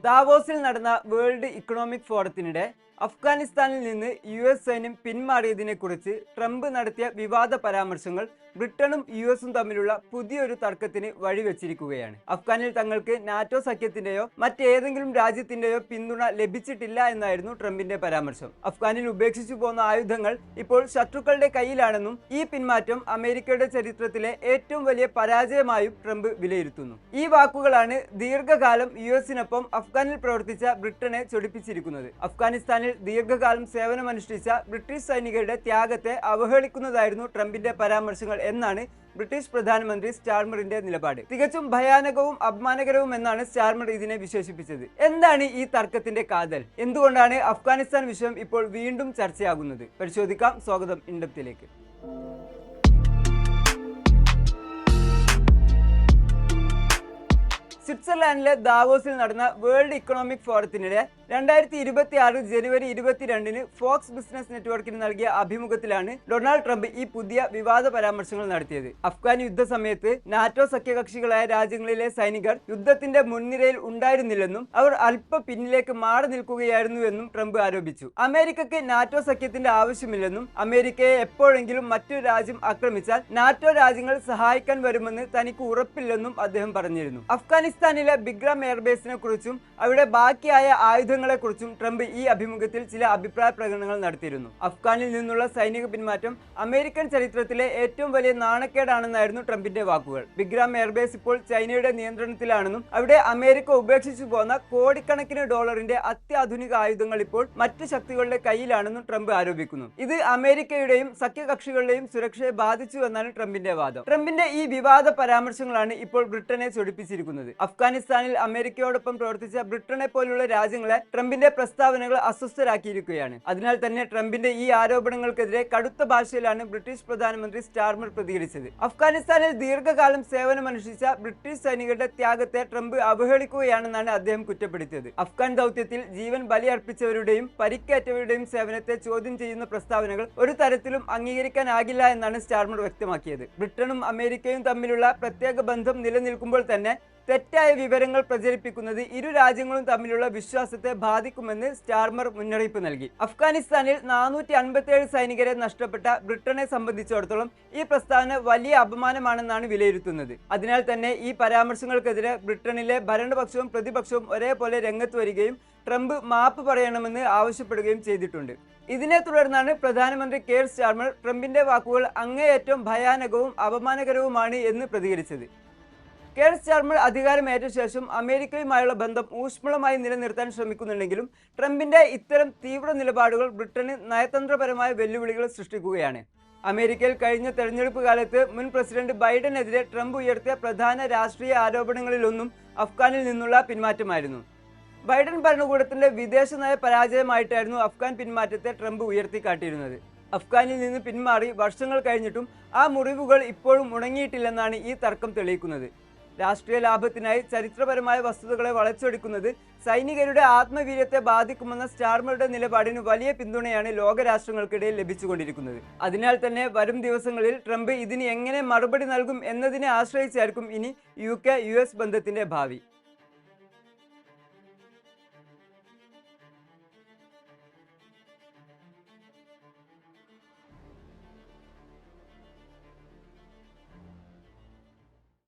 ദാവോസിൽ നടന്ന world economic ഫോറത്തിനിടെ അഫ്ഗാനിസ്ഥാനിൽ നിന്ന് US സൈന്യം പിന്മാറിയതിനെക്കുറിച്ച് ട്രംപ് നടത്തിയ വിവാദ പരാമർശങ്ങൾ ബ്രിട്ടനും US തമ്മിലുള്ള പുതിയൊരു തർക്കത്തിന് വഴിവെച്ചിരിക്കുകയാണ്. അഫ്ഗാനിൽ തങ്ങൾക്ക് നാറ്റോ സഖ്യത്തിന്റെയോ മറ്റേതെങ്കിലും രാജ്യത്തിന്റെയോ പിന്തുണ ലഭിച്ചിട്ടില്ല എന്നായിരുന്നു ട്രംപിന്റെ പരാമർശം. അഫ്ഗാനിൽ ഉപേക്ഷിച്ചു പോന്ന ആയുധങ്ങൾ ഇപ്പോൾ ശത്രുക്കളുടെ കയ്യിലാണെന്നും ഈ പിന്മാറ്റം അമേരിക്കയുടെ ചരിത്രത്തിലെ ഏറ്റവും വലിയ പരാജയമായും ട്രംപ് വിലയിരുത്തുന്നു. ഈ വാക്കുകളാണ് ദീർഘകാലം US-നൊപ്പം അഫ്ഗാനിൽ പ്രവർത്തിച്ച ബ്രിട്ടനെ ചൊടിപ്പിച്ചിരിക്കുന്നത്. അഫ്ഗാനിസ്ഥാനിൽ ദീർഘകാലം സേവനമനുഷ്ഠിച്ച ബ്രിട്ടീഷ് സൈനികരുടെ ത്യാഗത്തെ അവഹേളിക്കുന്നതായിരുന്നു ട്രംപിന്റെ പരാമർശങ്ങൾ എന്നാണ് ബ്രിട്ടീഷ് പ്രധാനമന്ത്രി സ്റ്റാർമറിന്റെ നിലപാട്. തികച്ചും ഭയാനകവും അപമാനകരവും എന്നാണ് സ്റ്റാർമർ ഇതിനെ വിശേഷിപ്പിച്ചത്. എന്താണ് ഈ തർക്കത്തിന്റെ കാതൽ? എന്തുകൊണ്ടാണ് അഫ്ഗാനിസ്ഥാൻ വിഷയം ഇപ്പോൾ വീണ്ടും ചർച്ചയാകുന്നത്? പരിശോധിക്കാം. സ്വാഗതം ഇൻഡെപ്തിലേക്ക്. സ്വിറ്റ്സർലാൻഡിലെ ദാവോസിൽ നടന്ന വേൾഡ് ഇക്കണോമിക് ഫോറത്തിനിടെ 2026 ജനുവരി 22-ന് ഫോക്സ് ബിസിനസ് നെറ്റ്വർക്കിന് നൽകിയ അഭിമുഖത്തിലാണ് ഡൊണാൾഡ് ട്രംപ് ഈ പുതിയ വിവാദ പരാമർശങ്ങൾ നടത്തിയത്. അഫ്ഗാൻ യുദ്ധ സമയത്ത് നാറ്റോ സഖ്യകക്ഷികളായ രാജ്യങ്ങളിലെ സൈനികർ യുദ്ധത്തിന്റെ മുൻനിരയിൽ ഉണ്ടായിരുന്നില്ലെന്നും അവർ അല്പം പിന്നിലേക്ക് മാറി നിൽക്കുകയായിരുന്നുവെന്നും ട്രംപ് ആരോപിച്ചു. അമേരിക്കയ്ക്ക് നാറ്റോ സഖ്യത്തിന്റെ ആവശ്യമില്ലെന്നും അമേരിക്കയെ എപ്പോഴെങ്കിലും മറ്റൊരു രാജ്യം ആക്രമിച്ചാൽ നാറ്റോ രാജ്യങ്ങൾ സഹായിക്കാൻ വരുമെന്ന് തനിക്ക് ഉറപ്പില്ലെന്നും അദ്ദേഹം പറഞ്ഞിരുന്നു. അഫ്ഗാനിസ്ഥാനിലെ ബിഗ്രാം എയർബേസിനെ കുറിച്ചും അവിടെ ബാക്കിയായ ആയുധങ്ങളെക്കുറിച്ചും ട്രംപ് ഈ അഭിമുഖത്തിൽ ചില അഭിപ്രായ പ്രകടനങ്ങൾ നടത്തിയിരുന്നു. അഫ്ഗാനിൽ നിന്നുള്ള സൈനിക പിന്മാറ്റം അമേരിക്കൻ ചരിത്രത്തിലെ ഏറ്റവും വലിയ നാണക്കേടാണെന്നായിരുന്നു ട്രംപിന്റെ വാക്കുകൾ. ബിഗ്രാം എയർബേസ് ഇപ്പോൾ ചൈനയുടെ നിയന്ത്രണത്തിലാണെന്നും അവിടെ അമേരിക്ക ഉപേക്ഷിച്ചു പോന്ന കോടിക്കണക്കിന് ഡോളറിന്റെ അത്യാധുനിക ആയുധങ്ങൾ ഇപ്പോൾ മറ്റ് ശക്തികളുടെ കയ്യിലാണെന്നും ട്രംപ് ആരോപിക്കുന്നു. ഇത് അമേരിക്കയുടെയും സഖ്യകക്ഷികളുടെയും സുരക്ഷയെ ബാധിച്ചുവെന്നാണ് ട്രംപിന്റെ വാദം. ട്രംപിന്റെ ഈ വിവാദ പരാമർശങ്ങളാണ് ഇപ്പോൾ ബ്രിട്ടനെ ചൊടിപ്പിച്ചിരിക്കുന്നത്. അഫ്ഗാനിസ്ഥാനിൽ അമേരിക്കയോടൊപ്പം പ്രവർത്തിച്ച ബ്രിട്ടനെ പോലുള്ള രാജ്യങ്ങളെ ട്രംപിന്റെ പ്രസ്താവനകൾ അസ്വസ്ഥരാക്കിയിരിക്കുകയാണ്. അതിനാൽ തന്നെ ട്രംപിന്റെ ഈ ആരോപണങ്ങൾക്കെതിരെ കടുത്ത ഭാഷയിലാണ് ബ്രിട്ടീഷ് പ്രധാനമന്ത്രി സ്റ്റാർമർ പ്രതികരിച്ചത്. അഫ്ഗാനിസ്ഥാനിൽ ദീർഘകാലം സേവനമനുഷ്ഠിച്ച ബ്രിട്ടീഷ് സൈനികരുടെ ത്യാഗത്തെ ട്രംപ് അവഹേളിക്കുകയാണെന്നാണ് അദ്ദേഹം കുറ്റപ്പെടുത്തിയത്. അഫ്ഗാൻ ദൗത്യത്തിൽ ജീവൻ ബലിയർപ്പിച്ചവരുടെയും പരിക്കേറ്റവരുടെയും സേവനത്തെ ചോദ്യം ചെയ്യുന്ന പ്രസ്താവനകൾ ഒരു തരത്തിലും അംഗീകരിക്കാനാകില്ല എന്നാണ് സ്റ്റാർമർ വ്യക്തമാക്കിയത്. ബ്രിട്ടനും അമേരിക്കയും തമ്മിലുള്ള പ്രത്യേക ബന്ധം നിലനിൽക്കുമ്പോൾ തന്നെ തെറ്റായ വിവരങ്ങൾ പ്രചരിപ്പിക്കുന്നത് ഇരു രാജ്യങ്ങളും തമ്മിലുള്ള വിശ്വാസത്തെ ബാധിക്കുമെന്ന് സ്റ്റാർമർ മുന്നറിയിപ്പ് നൽകി. അഫ്ഗാനിസ്ഥാനിൽ 457 സൈനികരെ നഷ്ടപ്പെട്ട ബ്രിട്ടനെ സംബന്ധിച്ചിടത്തോളം ഈ പ്രസ്താവന വലിയ അപമാനമാണെന്നാണ് വിലയിരുത്തുന്നത്. അതിനാൽ തന്നെ ഈ പരാമർശങ്ങൾക്കെതിരെ ബ്രിട്ടനിലെ ഭരണപക്ഷവും പ്രതിപക്ഷവും ഒരേപോലെ രംഗത്ത് വരികയും ട്രംപ് മാപ്പ് പറയണമെന്ന് ആവശ്യപ്പെടുകയും ചെയ്തിട്ടുണ്ട്. ഇതിനെ തുടർന്നാണ് പ്രധാനമന്ത്രി കെയർ സ്റ്റാർമർ ട്രംപിന്റെ വാക്കുകൾ അങ്ങേയറ്റം ഭയാനകവും അപമാനകരവുമാണ് എന്ന് പ്രതികരിച്ചത്. കെയർ സ്റ്റാർമർ അധികാരമേറ്റ ശേഷം അമേരിക്കയുമായുള്ള ബന്ധം ഊഷ്മളമായി നിലനിർത്താൻ ശ്രമിക്കുന്നുണ്ടെങ്കിലും ട്രംപിന്റെ ഇത്തരം തീവ്ര നിലപാടുകൾ ബ്രിട്ടന് നയതന്ത്രപരമായ വെല്ലുവിളികൾ സൃഷ്ടിക്കുകയാണ്. അമേരിക്കയിൽ കഴിഞ്ഞ തെരഞ്ഞെടുപ്പ് കാലത്ത് മുൻ പ്രസിഡന്റ് ബൈഡനെതിരെ ട്രംപ് ഉയർത്തിയ പ്രധാന രാഷ്ട്രീയ ആരോപണങ്ങളിലൊന്നും അഫ്ഗാനിൽ നിന്നുള്ള പിന്മാറ്റമായിരുന്നു. ബൈഡൻ ഭരണകൂടത്തിന്റെ വിദേശ നയ പരാജയമായിട്ടായിരുന്നു അഫ്ഗാൻ പിന്മാറ്റത്തെ ട്രംപ് ഉയർത്തിക്കാട്ടിയിരുന്നത്. അഫ്ഗാനിൽ നിന്ന് പിന്മാറി വർഷങ്ങൾ കഴിഞ്ഞിട്ടും ആ മുറിവുകൾ ഇപ്പോഴും ഉണങ്ങിയിട്ടില്ലെന്നാണ് ഈ തർക്കം തെളിയിക്കുന്നത്. രാഷ്ട്രീയ ലാഭത്തിനായി ചരിത്രപരമായ വസ്തുതകളെ വളച്ചൊടിക്കുന്നത് സൈനികരുടെ ആത്മവീര്യത്തെ ബാധിക്കുമെന്ന സ്റ്റാർമറുടെ നിലപാടിന് വലിയ പിന്തുണയാണ് ലോകരാഷ്ട്രങ്ങൾക്കിടയിൽ ലഭിച്ചുകൊണ്ടിരിക്കുന്നത്. അതിനാൽ തന്നെ വരും ദിവസങ്ങളിൽ ട്രംപ് ഇതിന് എങ്ങനെ മറുപടി നൽകും എന്നതിനെ ആശ്രയിച്ചായിരിക്കും ഇനി UK US ബന്ധത്തിന്റെ ഭാവി.